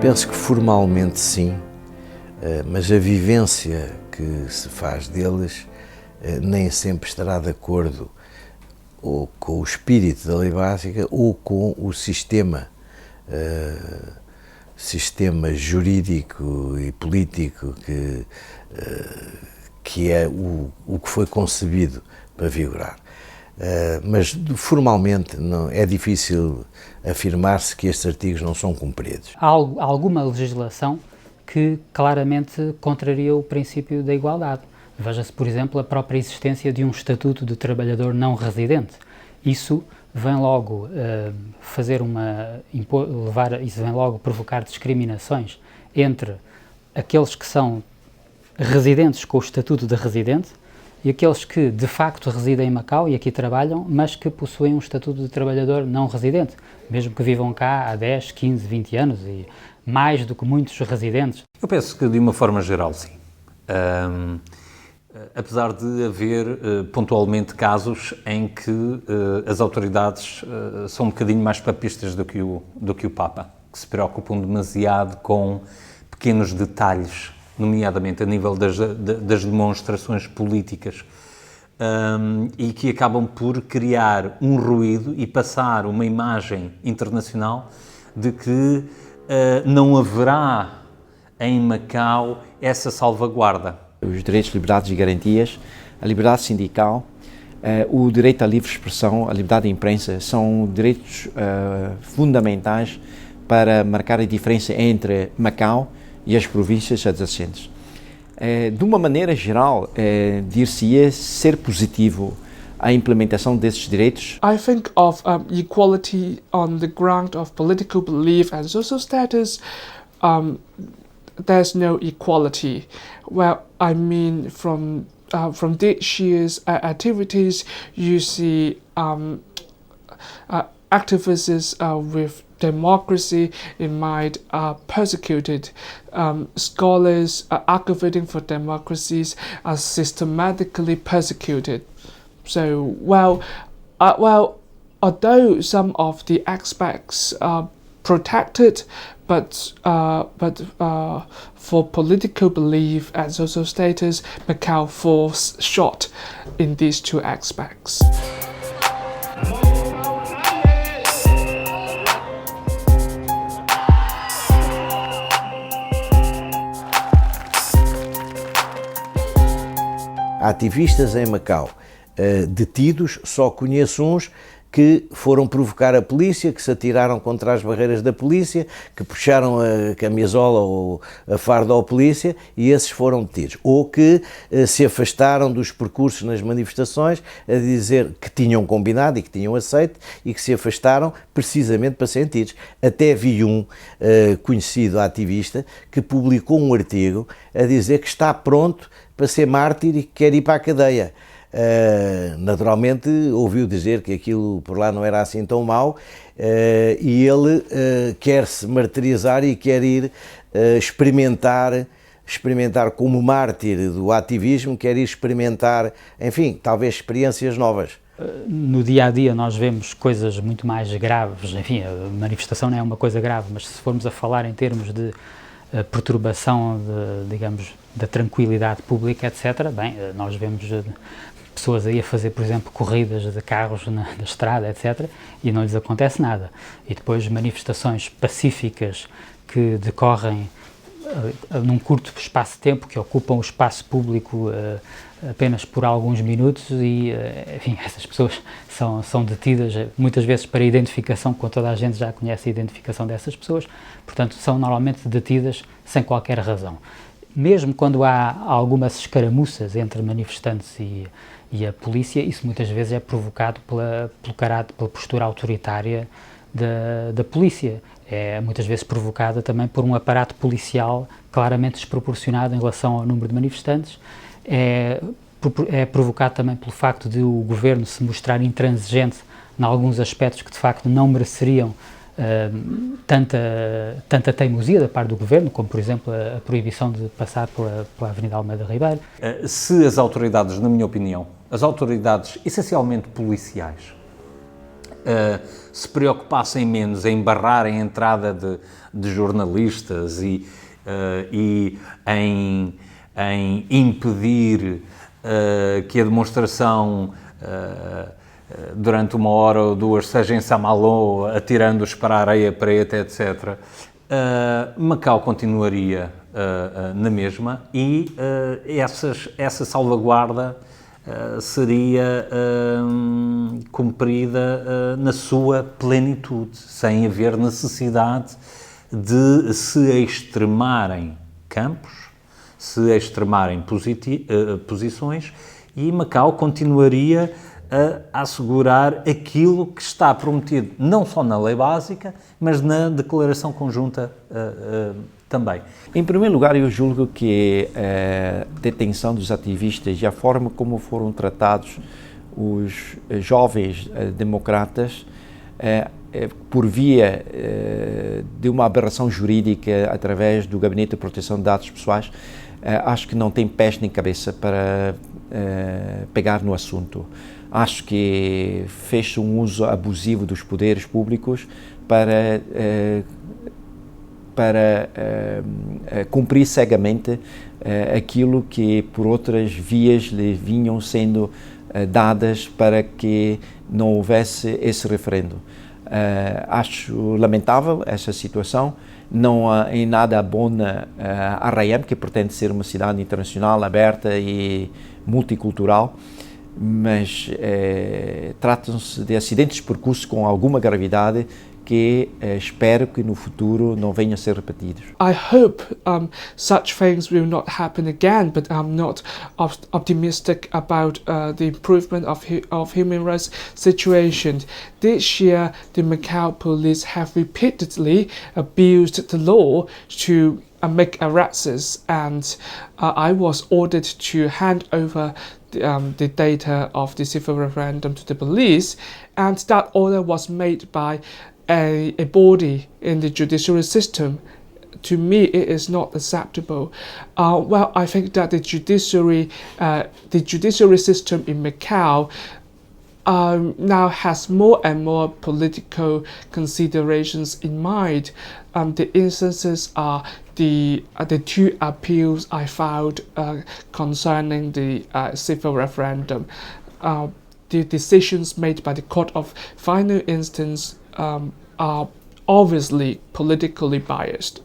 Penso que formalmente sim, mas a vivência que se faz deles nem sempre estará de acordo ou com o espírito da lei básica ou com o sistema jurídico e político que é o que foi concebido para vigorar. Mas formalmente é difícil afirmar-se que estes artigos não são cumpridos. Há alguma legislação que claramente contraria o princípio da igualdade. Veja-se, por exemplo, a própria existência de um estatuto de trabalhador não residente. Isso vem logo vem logo provocar discriminações entre aqueles que são residentes com o estatuto de residente e aqueles que de facto residem em Macau e aqui trabalham, mas que possuem um estatuto de trabalhador não residente, mesmo que vivam cá há 10, 15, 20 anos e mais do que muitos residentes. Eu penso que de uma forma geral sim. Apesar de haver pontualmente casos em que as autoridades são um bocadinho mais papistas do que o Papa, que se preocupam demasiado com pequenos detalhes, nomeadamente a nível das demonstrações políticas, e que acabam por criar um ruído e passar uma imagem internacional de que não haverá em Macau essa salvaguarda. Os direitos, liberdades e garantias, a liberdade sindical, o direito à livre expressão, a liberdade de imprensa são direitos fundamentais para marcar a diferença entre Macau e as províncias adjacentes. De uma maneira geral, dir-se-ia ser positivo a implementação desses direitos. I think of equality on the ground of political belief and social status. There's no equality. Well, I mean, from this year's activities, you see activists with democracy in mind are persecuted. Scholars advocating for democracies are systematically persecuted. So, although some of the aspects are protected, but for political belief and social status, Macau falls short in these two aspects. Ativistas em Macau detidos, só conheço uns que foram provocar a polícia, que se atiraram contra as barreiras da polícia, que puxaram a camisola ou a farda ao polícia e esses foram detidos. Ou que se afastaram dos percursos nas manifestações a dizer que tinham combinado e que tinham aceito e que se afastaram precisamente para serem detidos. Até vi um conhecido ativista que publicou um artigo a dizer que está pronto para ser mártir e que quer ir para a cadeia. Naturalmente ouviu dizer que aquilo por lá não era assim tão mau e ele quer se martirizar e quer ir experimentar como mártir do ativismo, quer ir experimentar, enfim, talvez experiências novas. No dia a dia nós vemos coisas muito mais graves, enfim, a manifestação não é uma coisa grave, mas se formos a falar em termos de perturbação, digamos, da tranquilidade pública, etc., bem, nós vemos pessoas aí a fazer, por exemplo, corridas de carros na estrada, etc., e não lhes acontece nada. E depois manifestações pacíficas que decorrem num curto espaço de tempo, que ocupam o espaço público apenas por alguns minutos e, enfim, essas pessoas são detidas muitas vezes para identificação, quando toda a gente já conhece a identificação dessas pessoas, portanto, são normalmente detidas sem qualquer razão. Mesmo quando há algumas escaramuças entre manifestantes e a polícia, isso muitas vezes é provocado pela postura autoritária da polícia. É muitas vezes provocada também por um aparato policial claramente desproporcionado em relação ao número de manifestantes. É provocado também pelo facto de o governo se mostrar intransigente em alguns aspectos que de facto não mereceriam tanta teimosia da parte do governo, como por exemplo a proibição de passar pela Avenida Almeida Ribeiro. Se as autoridades, na minha opinião, as autoridades essencialmente policiais, se preocupassem menos em barrar a entrada de jornalistas e em impedir que a demonstração durante 1 hora ou 2 seja em Saint-Malo, atirando-os para a areia preta, etc., Macau continuaria na mesma e essa salvaguarda seria cumprida na sua plenitude, sem haver necessidade de se extremarem campos, se extremarem posições, e Macau continuaria a assegurar aquilo que está prometido não só na lei básica, mas na declaração conjunta também. Em primeiro lugar, eu julgo que a detenção dos ativistas e a forma como foram tratados os jovens democratas por via de uma aberração jurídica através do Gabinete de Proteção de Dados Pessoais, acho que não tem pés nem cabeça para pegar no assunto. Acho que fez um uso abusivo dos poderes públicos para cumprir cegamente aquilo que por outras vias lhe vinham sendo dadas para que não houvesse esse referendo. Acho lamentável essa situação, não em nada abona Arraiam, que pretende ser uma cidade internacional, aberta e multicultural, mas tratam-se de acidentes de percurso com alguma gravidade que espero que no futuro não venham a ser repetidos. I hope such things will not happen again, but I'm not optimistic about the improvement of human rights situation. This year, the Macau police have repeatedly abused the law to make arrests, and I was ordered to hand over the data of the civil referendum to the police, and that order was made by a body in the judiciary system. To me, it is not acceptable. Well, I think that the judiciary system in Macau now has more and more political considerations in mind. The instances are the 2 appeals I filed concerning the civil referendum. The decisions made by the Court of Final Instance are obviously politically biased.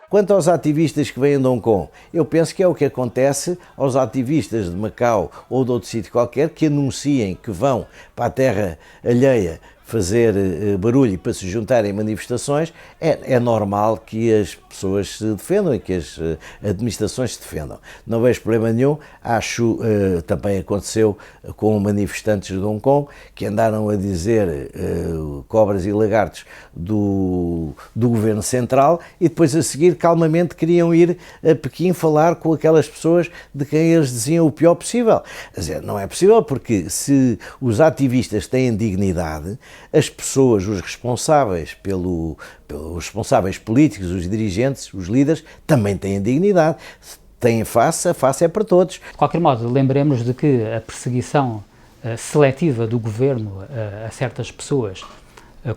Quanto aos ativistas que vêm de Hong Kong, eu penso que é o que acontece aos ativistas de Macau ou de outro sítio qualquer que anunciem que vão para a terra alheia fazer barulho para se juntarem em manifestações. É normal que as pessoas se defendam e que as administrações se defendam. Não vejo problema nenhum. Acho, também aconteceu com manifestantes de Hong Kong que andaram a dizer cobras e lagartos do governo central e depois a seguir calmamente queriam ir a Pequim falar com aquelas pessoas de quem eles diziam o pior possível. Quer dizer, não é possível, porque se os ativistas têm dignidade, as pessoas, os responsáveis os responsáveis políticos, os dirigentes, os líderes, também têm dignidade. Têm face, a face é para todos. De qualquer modo, lembremos de que a perseguição seletiva do governo a certas pessoas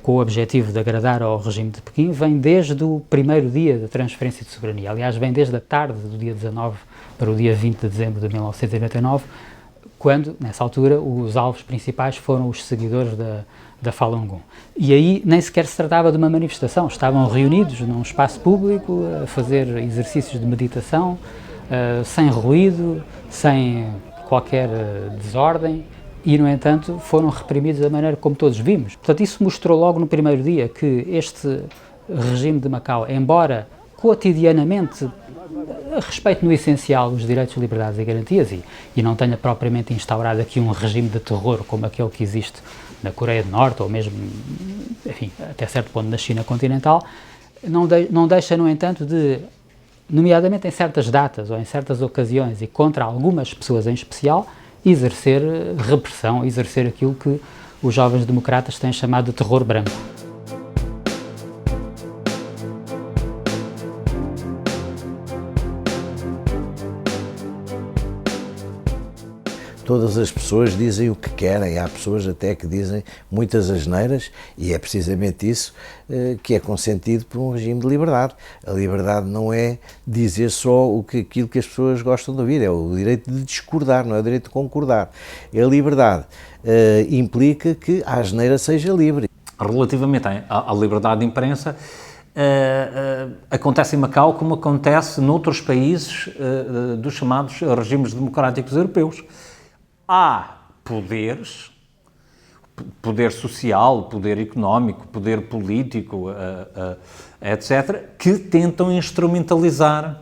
com o objetivo de agradar ao regime de Pequim vem desde o primeiro dia da transferência de soberania. Aliás, vem desde a tarde do dia 19 para o dia 20 de dezembro de 1999, quando, nessa altura, os alvos principais foram os seguidores da Falun Gong. E aí nem sequer se tratava de uma manifestação, estavam reunidos num espaço público a fazer exercícios de meditação, sem ruído, sem qualquer desordem, e, no entanto, foram reprimidos da maneira como todos vimos. Portanto, isso mostrou logo no primeiro dia que este regime de Macau, embora cotidianamente respeite no essencial os direitos, liberdades e garantias e não tenha propriamente instaurado aqui um regime de terror como aquele que existe na Coreia do Norte ou mesmo, enfim, até certo ponto na China continental, não deixa, no entanto, de, nomeadamente em certas datas ou em certas ocasiões e contra algumas pessoas em especial, exercer repressão, exercer aquilo que os jovens democratas têm chamado de terror branco. todas as pessoas dizem o que querem, há pessoas até que dizem muitas asneiras, e é precisamente isso que é consentido por um regime de liberdade. A liberdade não é dizer só aquilo que as pessoas gostam de ouvir, é o direito de discordar, não é o direito de concordar. A liberdade implica que a asneira seja livre. Relativamente à liberdade de imprensa, acontece em Macau como acontece noutros países dos chamados regimes democráticos europeus. Há poderes, poder social, poder económico, poder político, etc., que tentam instrumentalizar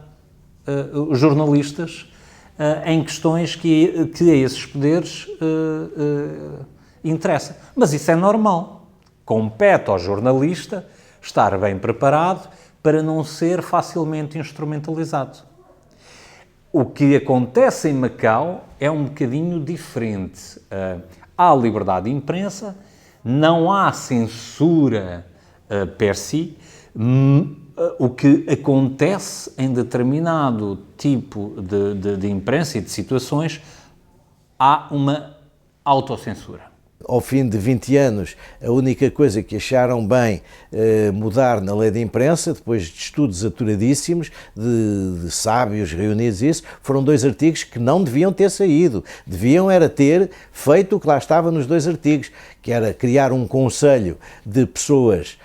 os jornalistas em questões que a esses poderes interessam. Mas isso é normal. Compete ao jornalista estar bem preparado para não ser facilmente instrumentalizado. O que acontece em Macau é um bocadinho diferente. Há liberdade de imprensa, não há censura per si. O que acontece em determinado tipo de imprensa e de situações, há uma autocensura. Ao fim de 20 anos, a única coisa que acharam bem mudar na lei de imprensa, depois de estudos aturadíssimos, de sábios reunidos isso, foram 2 artigos que não deviam ter saído. Deviam era ter feito o que lá estava nos 2 artigos, que era criar um conselho de pessoas,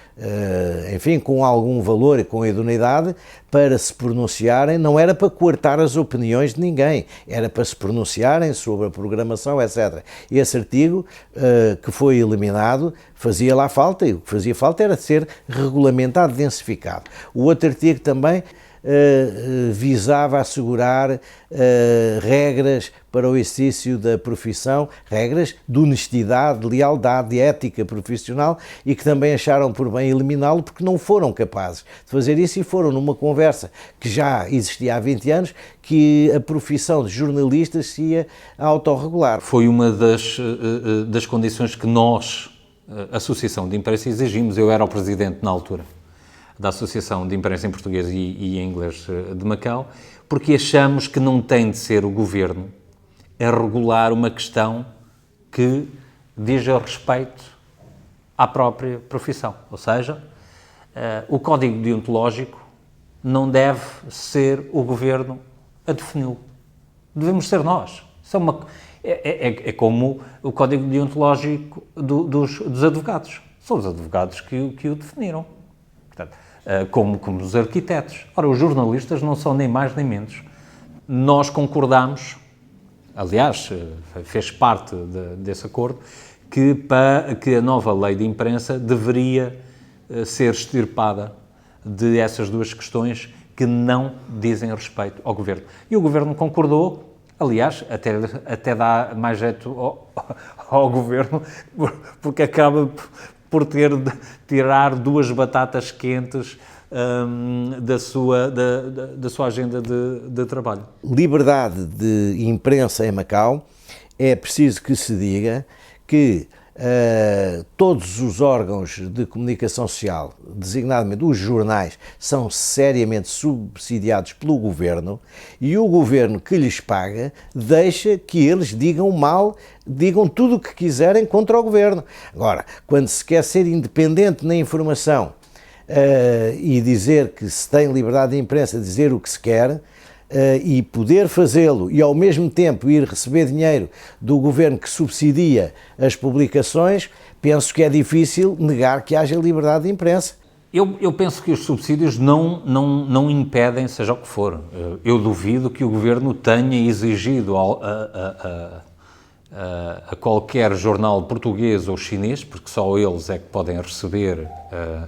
enfim, com algum valor e com idoneidade, para se pronunciarem, não era para coartar as opiniões de ninguém, era para se pronunciarem sobre a programação, etc. Esse artigo, que foi eliminado, fazia lá falta, e o que fazia falta era ser regulamentado, densificado. O outro artigo também visava assegurar regras para o exercício da profissão, regras de honestidade, de lealdade, de ética profissional, e que também acharam por bem eliminá-lo porque não foram capazes de fazer isso, e foram numa conversa que já existia há 20 anos, que a profissão de jornalistas se ia autorregular. Foi uma das condições que nós, a Associação de Imprensa, exigimos. Eu era o presidente na altura da Associação de Imprensa em Português e em Inglês de Macau, porque achamos que não tem de ser o governo a regular uma questão que diz respeito à própria profissão. Ou seja, o código deontológico não deve ser o governo a defini-lo. Devemos ser nós. Isso é como o código deontológico dos advogados. São os advogados que o definiram. Portanto, como os arquitetos. Ora, os jornalistas não são nem mais nem menos. Nós concordamos, aliás, fez parte desse acordo, que a nova lei de imprensa deveria ser extirpada de essas 2 questões que não dizem respeito ao governo. E o governo concordou, aliás, até dá mais jeito ao governo, porque acaba por ter de tirar 2 batatas quentes da sua agenda de trabalho. Liberdade de imprensa em Macau, é preciso que se diga que todos os órgãos de comunicação social, designadamente os jornais, são seriamente subsidiados pelo governo, e o governo que lhes paga deixa que eles digam tudo o que quiserem contra o governo. Agora, quando se quer ser independente na informação e dizer que se tem liberdade de imprensa, dizer o que se quer, e poder fazê-lo e ao mesmo tempo ir receber dinheiro do governo que subsidia as publicações, penso que é difícil negar que haja liberdade de imprensa. Eu penso que os subsídios não impedem, seja o que for. Eu duvido que o governo tenha exigido a qualquer jornal português ou chinês, porque só eles é que podem receber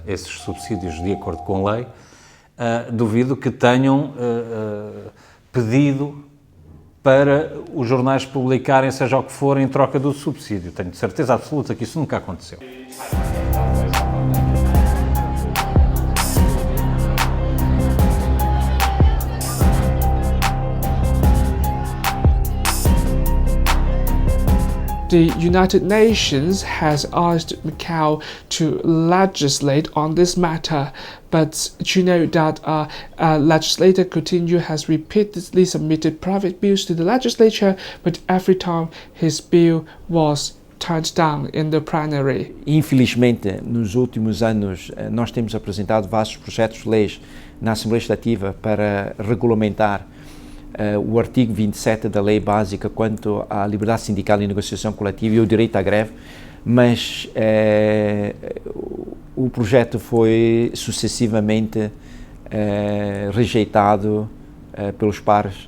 esses subsídios de acordo com a lei. Duvido que tenham pedido para os jornais publicarem, seja o que for, em troca do subsídio. Tenho certeza absoluta que isso nunca aconteceu. The United Nations has asked Macau to legislate on this matter, but you know that legislator Coutinho has repeatedly submitted private bills to the legislature, but every time his bill was turned down in the plenary. Infelizmente, nos últimos anos, nós temos apresentado vários projetos de leis na Assembleia Legislativa para regulamentar o artigo 27 da Lei Básica quanto à liberdade sindical e negociação coletiva e o direito à greve, mas o projeto foi sucessivamente rejeitado pelos pares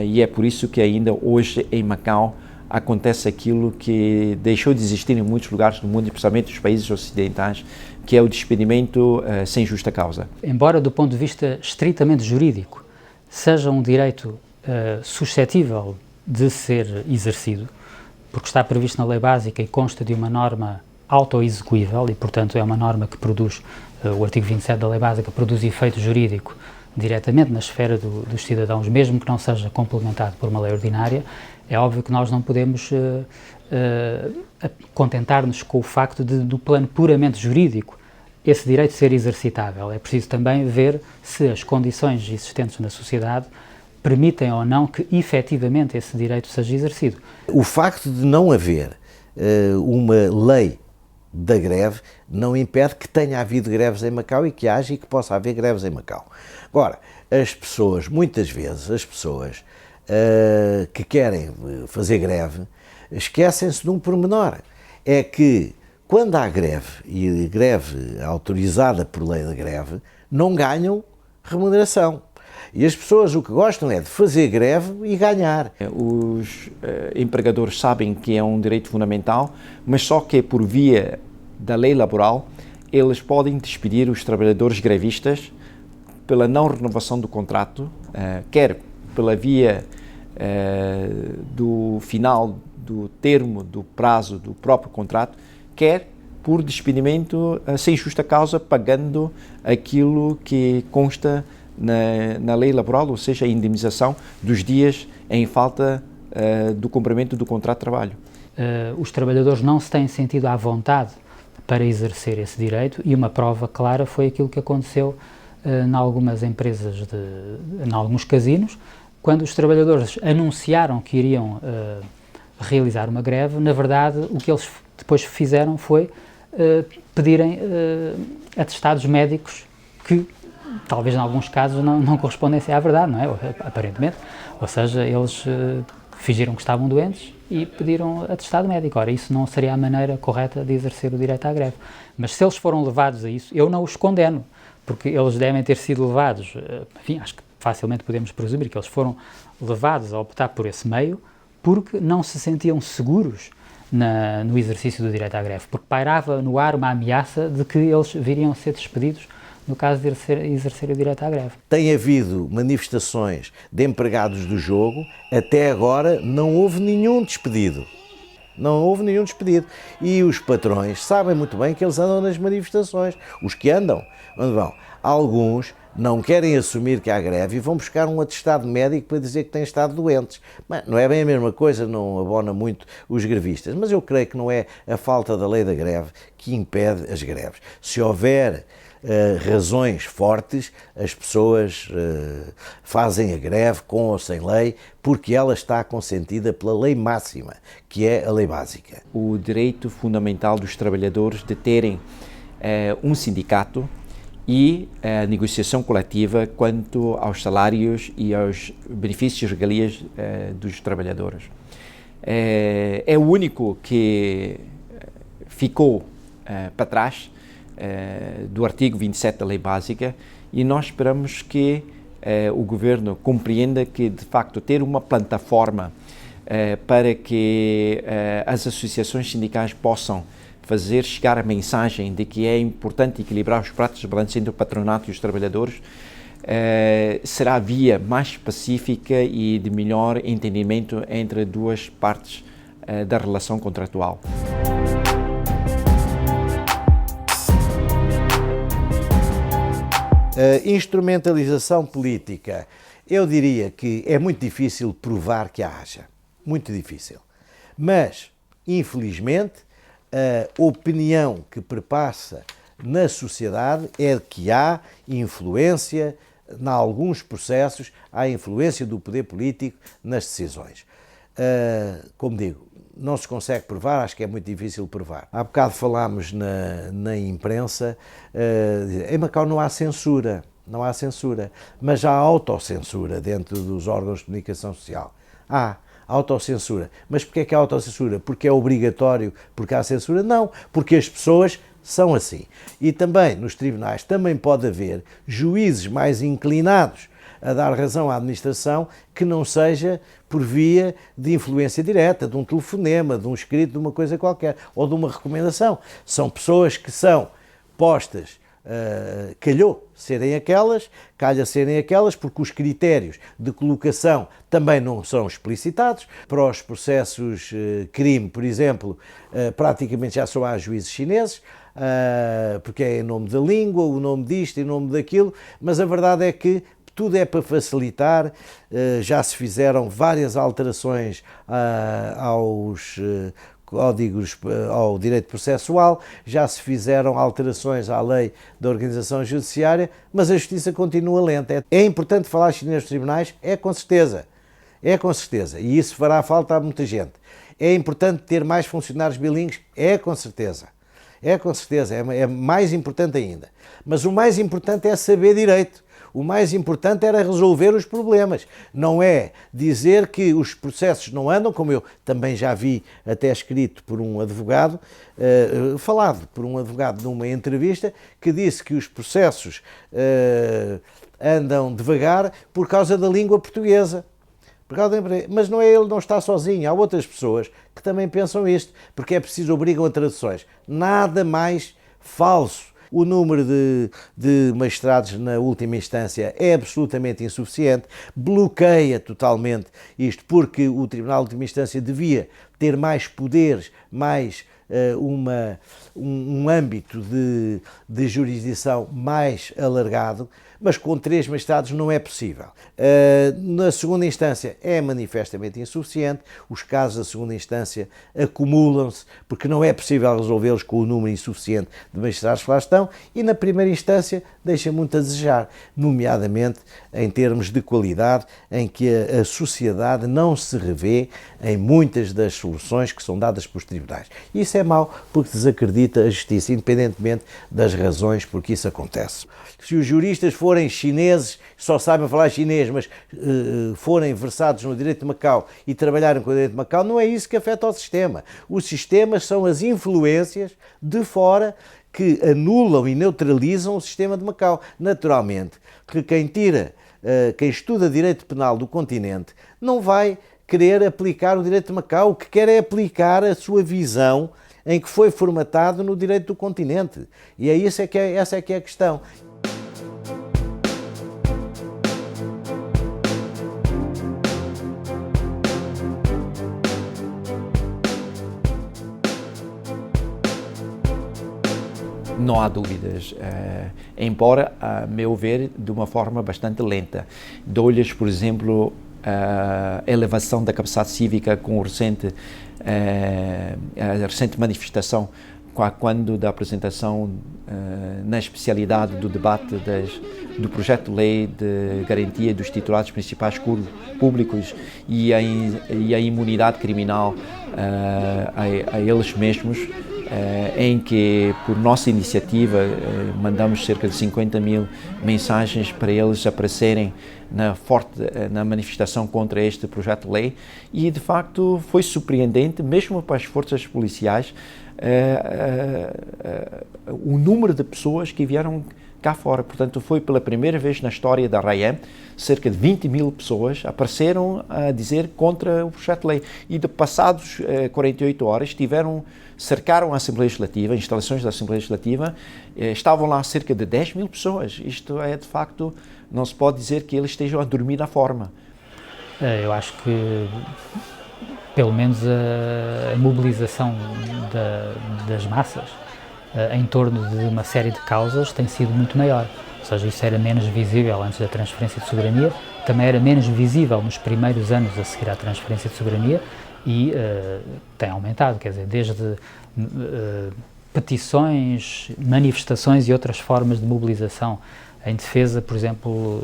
e é por isso que ainda hoje em Macau acontece aquilo que deixou de existir em muitos lugares do mundo, especialmente nos países ocidentais, que é o despedimento sem justa causa. Embora do ponto de vista estritamente jurídico seja um direito suscetível de ser exercido, porque está previsto na lei básica e consta de uma norma auto-execuível e, portanto, é uma norma que produz, o artigo 27 da lei básica produz efeito jurídico diretamente na esfera dos cidadãos, mesmo que não seja complementado por uma lei ordinária. É óbvio que nós não podemos contentar-nos com o facto de, do plano puramente jurídico, esse direito ser exercitável. É preciso também ver se as condições existentes na sociedade permitem ou não que efetivamente esse direito seja exercido. O facto de não haver uma lei da greve não impede que tenha havido greves em Macau e que haja e que possa haver greves em Macau. Agora, as pessoas, muitas vezes, as pessoas que querem fazer greve, esquecem-se de um pormenor, é que quando há greve, e greve autorizada por lei da greve, não ganham remuneração. E as pessoas o que gostam é de fazer greve e ganhar. Os empregadores sabem que é um direito fundamental, mas só que por via da lei laboral, eles podem despedir os trabalhadores grevistas pela não renovação do contrato, quer pela via do final do termo do prazo do próprio contrato, quer por despedimento sem justa causa, pagando aquilo que consta na lei laboral, ou seja, a indemnização dos dias em falta do cumprimento do contrato de trabalho. Os trabalhadores não se têm sentido à vontade para exercer esse direito e uma prova clara foi aquilo que aconteceu em algumas empresas, em alguns casinos, quando os trabalhadores anunciaram que iriam realizar uma greve. Na verdade, o que eles depois fizeram foi pedirem atestados médicos que, talvez em alguns casos, não correspondessem à verdade, não é? Aparentemente. Ou seja, eles fingiram que estavam doentes e pediram atestado médico. Ora, isso não seria a maneira correta de exercer o direito à greve. Mas se eles foram levados a isso, eu não os condeno, porque eles devem ter sido levados, enfim, acho que facilmente podemos presumir que eles foram levados a optar por esse meio porque não se sentiam seguros no exercício do direito à greve, porque pairava no ar uma ameaça de que eles viriam a ser despedidos no caso de exercer o direito à greve. Tem havido manifestações de empregados do jogo, até agora não houve nenhum despedido. Não houve nenhum despedido. E os patrões sabem muito bem que eles andam nas manifestações. Os que andam, onde vão? Alguns não querem assumir que há greve e vão buscar um atestado médico para dizer que têm estado doentes. Mas não é bem a mesma coisa, não abona muito os grevistas. Mas eu creio que não é a falta da lei da greve que impede as greves. Se houver razões fortes, as pessoas fazem a greve com ou sem lei, porque ela está consentida pela lei máxima, que é a lei básica. O direito fundamental dos trabalhadores de terem um sindicato e a negociação coletiva quanto aos salários e aos benefícios e regalias dos trabalhadores. É o único que ficou para trás do artigo 27 da Lei Básica e nós esperamos que o Governo compreenda que, de facto, ter uma plataforma para que as associações sindicais possam fazer chegar a mensagem de que é importante equilibrar os pratos de balanço entre o patronato e os trabalhadores, será a via mais pacífica e de melhor entendimento entre duas partes da relação contratual. Instrumentalização política. Eu diria que é muito difícil provar que a haja. Muito difícil. Mas infelizmente, a opinião que perpassa na sociedade é que há influência, em alguns processos, há influência do poder político nas decisões. Como digo, não se consegue provar, acho que é muito difícil provar. Há bocado falámos na imprensa, em Macau não há censura, mas há autocensura dentro dos órgãos de comunicação social. Há autocensura. Mas porquê é que há autocensura? Porque é obrigatório, porque há censura? Não, porque as pessoas são assim. E também, nos tribunais, também pode haver juízes mais inclinados a dar razão à administração que não seja por via de influência direta, de um telefonema, de um escrito, de uma coisa qualquer, ou de uma recomendação. São pessoas que são postas, calha serem aquelas, porque os critérios de colocação também não são explicitados. Para os processos crime, por exemplo, praticamente já só há juízes chineses, porque é em nome da língua, o nome disto, em nome daquilo, mas a verdade é que tudo é para facilitar. Já se fizeram várias alterações aos códigos, ao direito processual, já se fizeram alterações à lei da organização judiciária, mas a justiça continua lenta. É importante falar chinês nos tribunais? É com certeza, e isso fará falta a muita gente. É importante ter mais funcionários bilíngues? É com certeza, é mais importante ainda. Mas o mais importante é saber direito. O mais importante era resolver os problemas, não é dizer que os processos não andam, como eu também já vi até escrito por um advogado, falado por um advogado numa entrevista, que disse que os processos andam devagar por causa da língua portuguesa. Mas não é ele, não está sozinho, há outras pessoas que também pensam isto, porque é preciso, obrigam a traduções. Nada mais falso. O número de magistrados na última instância é absolutamente insuficiente, bloqueia totalmente isto, porque o Tribunal de Última Instância devia ter mais poderes, mais um âmbito de jurisdição mais alargado, mas com 3 magistrados não é possível. Na segunda instância é manifestamente insuficiente, os casos da segunda instância acumulam-se, porque não é possível resolvê-los com o número insuficiente de magistrados que lá estão, e na primeira instância deixa muito a desejar, nomeadamente em termos de qualidade, em que a sociedade não se revê em muitas das soluções que são dadas pelos tribunais. E isso é mau, porque desacredita a justiça, independentemente das razões por que isso acontece. Se os juristas forem chineses, só sabem falar chinês, mas forem versados no direito de Macau e trabalharem com o direito de Macau, não é isso que afeta o sistema. Os sistemas são as influências de fora que anulam e neutralizam o sistema de Macau. Naturalmente, que quem estuda direito penal do continente não vai querer aplicar o direito de Macau, o que quer é aplicar a sua visão em que foi formatado no direito do continente. E essa é que é a questão. Não há dúvidas, embora, a meu ver, de uma forma bastante lenta. Dou-lhes, por exemplo, a elevação da capacidade cívica com a recente manifestação, quando da apresentação na especialidade do debate do projeto de lei de garantia dos titulares principais públicos e a imunidade criminal a eles mesmos, em que, por nossa iniciativa, mandamos cerca de 50 mil mensagens para eles aparecerem na manifestação contra este projeto de lei, e de facto foi surpreendente, mesmo para as forças policiais, o número de pessoas que vieram cá fora. Portanto, foi pela primeira vez na história da RAIEM, cerca de 20 mil pessoas apareceram a dizer contra o projeto de lei. E de passados 48 horas cercaram a Assembleia Legislativa, instalações da Assembleia Legislativa, estavam lá cerca de 10 mil pessoas. Isto é, de facto, não se pode dizer que eles estejam a dormir na forma. Eu acho que, pelo menos, a mobilização das massas em torno de uma série de causas tem sido muito maior. Ou seja, isso era menos visível antes da transferência de soberania, também era menos visível nos primeiros anos a seguir à transferência de soberania, e tem aumentado, quer dizer, desde petições, manifestações e outras formas de mobilização em defesa, por exemplo,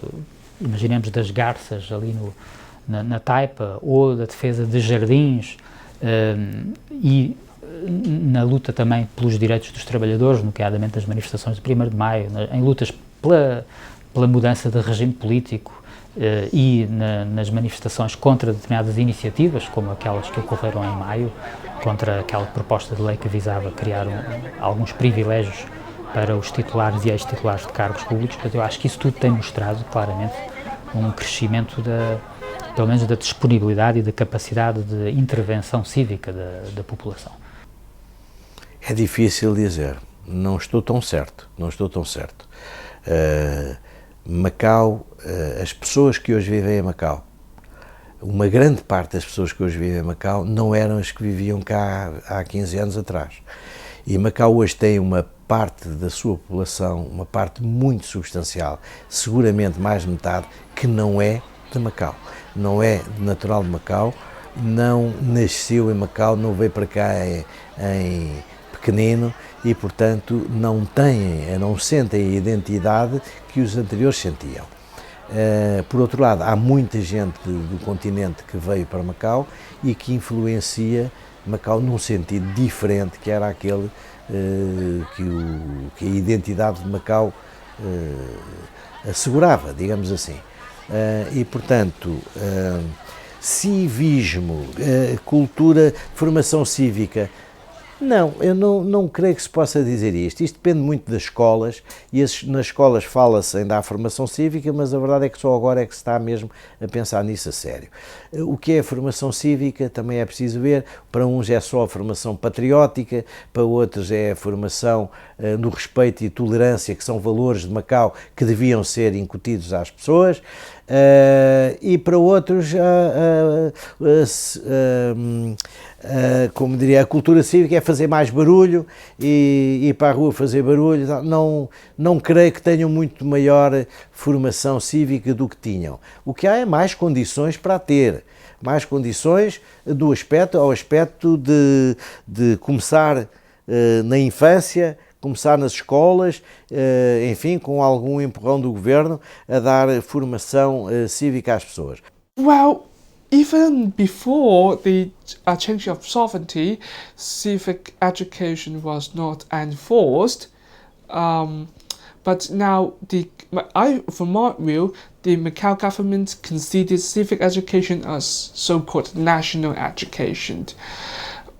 imaginemos das garças ali na Taipa, ou da defesa de jardins, e na luta também pelos direitos dos trabalhadores, nomeadamente das manifestações de 1º de Maio, em lutas pela mudança de regime político, e nas manifestações contra determinadas iniciativas, como aquelas que ocorreram em maio, contra aquela proposta de lei que visava criar alguns privilégios para os titulares e ex-titulares de cargos públicos. Portanto, eu acho que isso tudo tem mostrado claramente um crescimento pelo menos da disponibilidade e da capacidade de intervenção cívica da população. É difícil dizer, não estou tão certo. Macau, as pessoas que hoje vivem em Macau, uma grande parte das pessoas que hoje vivem em Macau não eram as que viviam cá há 15 anos atrás. E Macau hoje tem uma parte da sua população, uma parte muito substancial, seguramente mais de metade, que não é de Macau, não é natural de Macau, não nasceu em Macau, não veio para cá em pequenino e, portanto, não sentem a identidade que os anteriores sentiam. Por outro lado, há muita gente do continente que veio para Macau e que influencia Macau num sentido diferente, que era aquele que a identidade de Macau assegurava, digamos assim. E, portanto, civismo, cultura, formação cívica, não, eu não creio que se possa dizer isto. Isto depende muito das escolas, e nas escolas fala-se ainda à formação cívica, mas a verdade é que só agora é que se está mesmo a pensar nisso a sério. O que é a formação cívica também é preciso ver. Para uns é só a formação patriótica, para outros é a formação no respeito e tolerância, que são valores de Macau que deviam ser incutidos às pessoas, e para outros como diria, a cultura cívica é fazer mais barulho e ir para a rua fazer barulho. Não creio que tenham muito maior formação cívica do que tinham. O que há é mais condições para a ter, mais condições ao aspecto de começar na infância, começar nas escolas, enfim, com algum empurrão do governo, a dar formação cívica às pessoas. Well, even before the change of sovereignty, civic education was not enforced. But now, from my view, the Macau government considers civic education as so-called national education.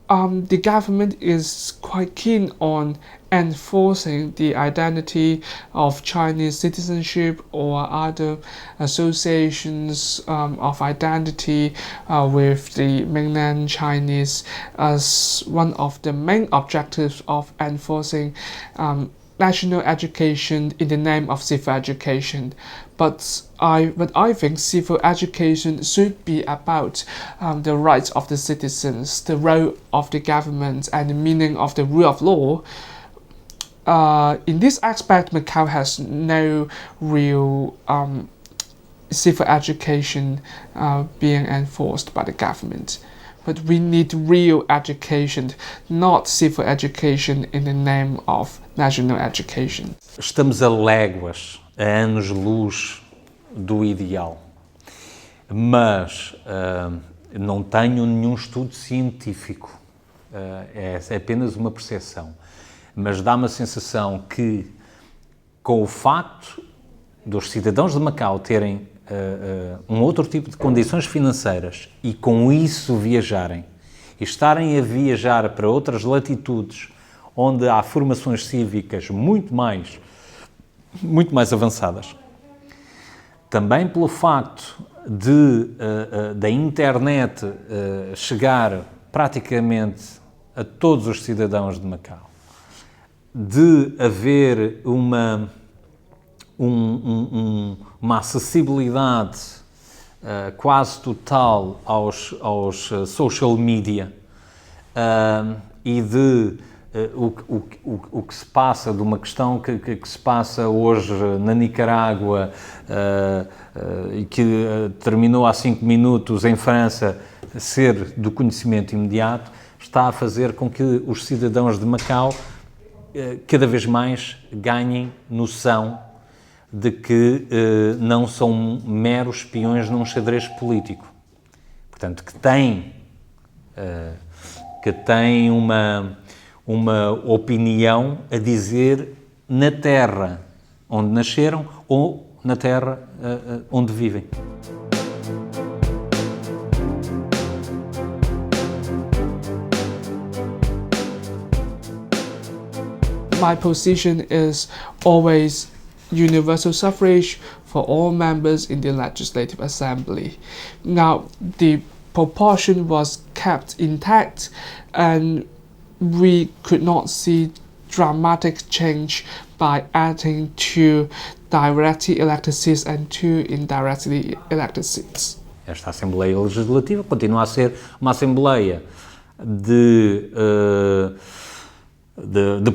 The government is quite keen on enforcing the identity of Chinese citizenship or other associations of identity with the mainland Chinese as one of the main objectives of enforcing national education in the name of civil education. But I think civil education should be about the rights of the citizens, the role of the government, and the meaning of the rule of law. In this aspect, Macau has no real civil education being enforced by the government. But we need real education, not civil education in the name of national education. Estamos a léguas, a anos-luz do ideal, mas não tenho nenhum estudo científico, é apenas uma percepção, mas dá-me a sensação que, com o facto dos cidadãos de Macau terem um outro tipo de condições financeiras e com isso viajarem e estarem a viajar para outras latitudes onde há formações cívicas muito mais avançadas, também pelo facto da internet chegar praticamente a todos os cidadãos de Macau, de haver uma acessibilidade quase total aos social media e de o que se passa, de uma questão que se passa hoje na Nicarágua e que terminou há 5 minutos em França, ser do conhecimento imediato, está a fazer com que os cidadãos de Macau cada vez mais ganhem noção de que não são meros peões num xadrez político. Portanto, que têm uma opinião a dizer na terra onde nasceram ou na terra onde vivem. My position is always universal suffrage for all members in the Legislative Assembly. Now, the proportion was kept intact and we could not see dramatic change by adding 2 directly elected seats and 2 indirectly elected seats. Esta Assembleia Legislativa continua a ser uma Assembleia de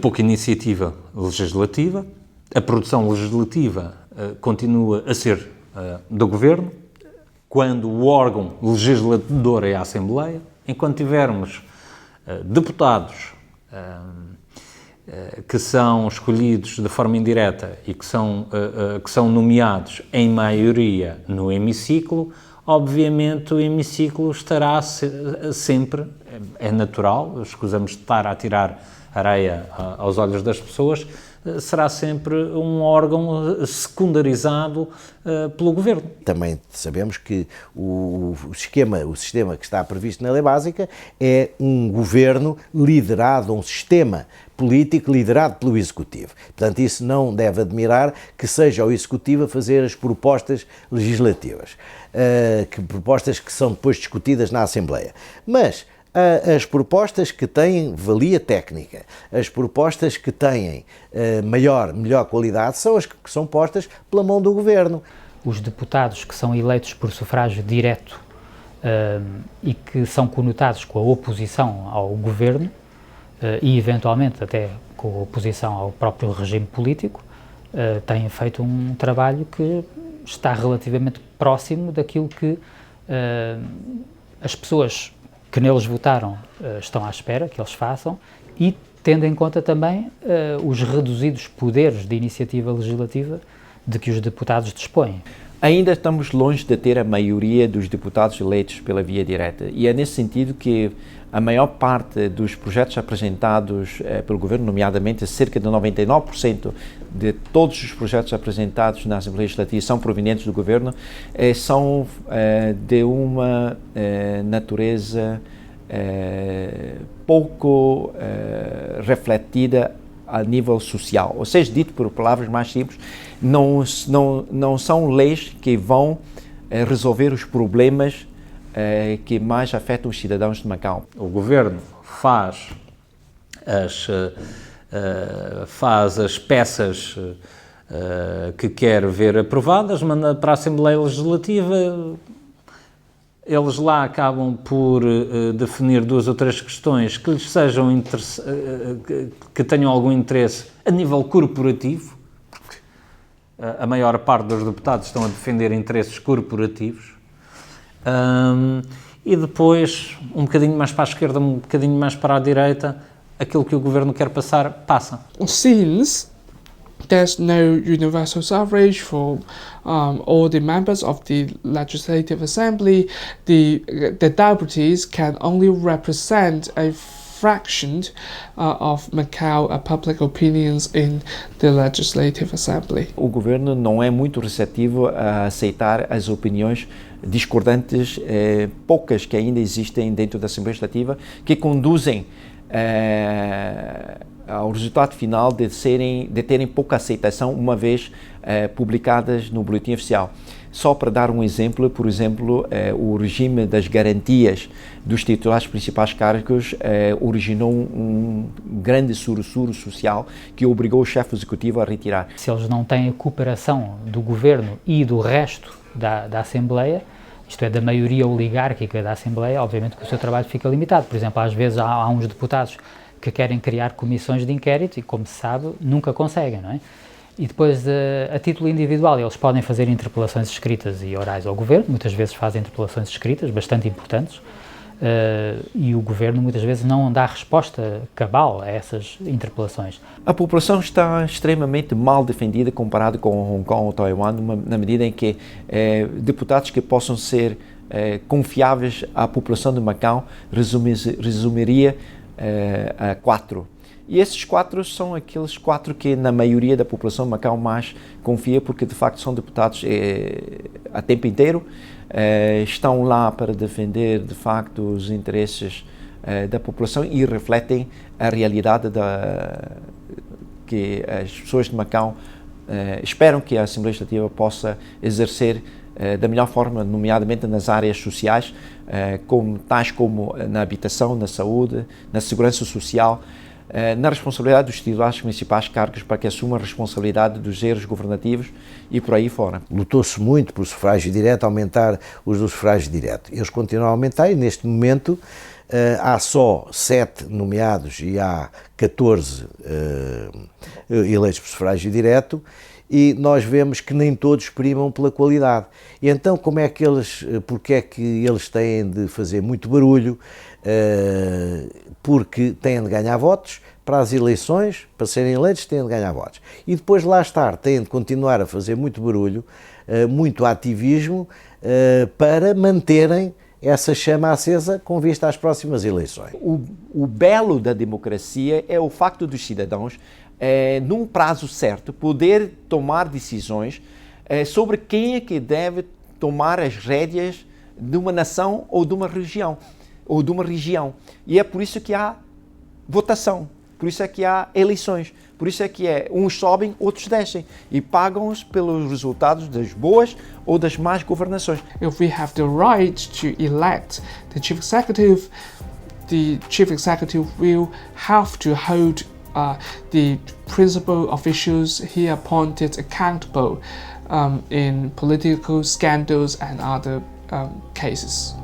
pouca iniciativa legislativa. A produção legislativa continua a ser do Governo, quando o órgão legislador é a Assembleia. Enquanto tivermos deputados que são escolhidos de forma indireta e que são nomeados em maioria no hemiciclo, obviamente o hemiciclo estará sempre, é natural, escusamos de estar a tirar areia aos olhos das pessoas, será sempre um órgão secundarizado pelo Governo. Também sabemos que o sistema que está previsto na Lei Básica é um governo liderado, um sistema político liderado pelo Executivo. Portanto, isso não deve admirar que seja o Executivo a fazer as propostas legislativas, propostas que são depois discutidas na Assembleia. Mas as propostas que têm valia técnica, as propostas que têm melhor qualidade são as que são postas pela mão do Governo. Os deputados que são eleitos por sufrágio direto e que são conotados com a oposição ao Governo e eventualmente até com a oposição ao próprio regime político, têm feito um trabalho que está relativamente próximo daquilo que as pessoas que neles votaram estão à espera que eles façam, e tendo em conta também os reduzidos poderes de iniciativa legislativa de que os deputados dispõem. Ainda estamos longe de ter a maioria dos deputados eleitos pela via direta, e é nesse sentido que a maior parte dos projetos apresentados pelo Governo, nomeadamente cerca de 99% de todos os projetos apresentados na Assembleia Legislativa são provenientes do Governo, são de uma natureza pouco refletida a nível social. Ou seja, dito por palavras mais simples, não são leis que vão resolver os problemas que mais afetam os cidadãos de Macau. O Governo faz as peças que quer ver aprovadas, manda para a Assembleia Legislativa, eles lá acabam por definir 2 ou 3 questões que lhes sejam que tenham algum interesse a nível corporativo, porque a maior parte dos deputados estão a defender interesses corporativos. E depois, um bocadinho mais para a esquerda, um bocadinho mais para a direita, aquilo que o Governo quer passar, passa. Since there's no universal suffrage for all the members of the Legislative Assembly, the deputies can only represent a fraction of Macau public opinions in the Legislative Assembly. O Governo não é muito receptivo a aceitar as opiniões discordantes, poucas que ainda existem dentro da Assembleia Legislativa, que conduzem ao resultado final de terem pouca aceitação uma vez publicadas no Boletim Oficial. Só para dar um exemplo, por exemplo, o regime das garantias dos titulares de principais cargos originou um grande sururu social que obrigou o chefe executivo a retirar. Se eles não têm a cooperação do Governo e do resto da Assembleia, isto é, da maioria oligárquica da Assembleia, obviamente que o seu trabalho fica limitado. Por exemplo, às vezes há uns deputados que querem criar comissões de inquérito e, como se sabe, nunca conseguem, não é? E depois, a título individual, eles podem fazer interpelações escritas e orais ao Governo, muitas vezes fazem interpelações escritas, bastante importantes, e o governo muitas vezes não dá resposta cabal a essas interpelações. A população está extremamente mal defendida comparado com Hong Kong ou Taiwan, na medida em que deputados que possam ser confiáveis à população de Macau resumiria a 4. E esses 4 são aqueles 4 que na maioria da população de Macau mais confia, porque de facto são deputados a tempo inteiro, estão lá para defender de facto os interesses da população e refletem a realidade que as pessoas de Macau esperam que a Assembleia Legislativa possa exercer da melhor forma, nomeadamente nas áreas sociais, tais como na habitação, na saúde, na segurança social, na responsabilidade dos titulares municipais cargos para que assumam a responsabilidade dos erros governativos e por aí fora. Lutou-se muito pelo sufrágio direto, aumentar os do sufrágio direto. Eles continuam a aumentar e neste momento há só 7 nomeados e há 14 eleitos por sufrágio direto, e nós vemos que nem todos primam pela qualidade. E então porque é que eles têm de fazer muito barulho? Porque têm de ganhar votos para as eleições, para serem eleitos têm de ganhar votos. E depois lá estar, têm de continuar a fazer muito barulho, muito ativismo, para manterem essa chama acesa com vista às próximas eleições. O belo da democracia é o facto dos cidadãos, num prazo certo, poder tomar decisões sobre quem é que deve tomar as rédeas de uma nação ou de uma região. E é por isso que há votação, por isso é que há eleições, por isso é que uns sobem, outros descem e pagam-os pelos resultados das boas ou das más governações. If we have the right to elect the chief executive will have to hold the principal officials he appointed accountable in political scandals and other cases.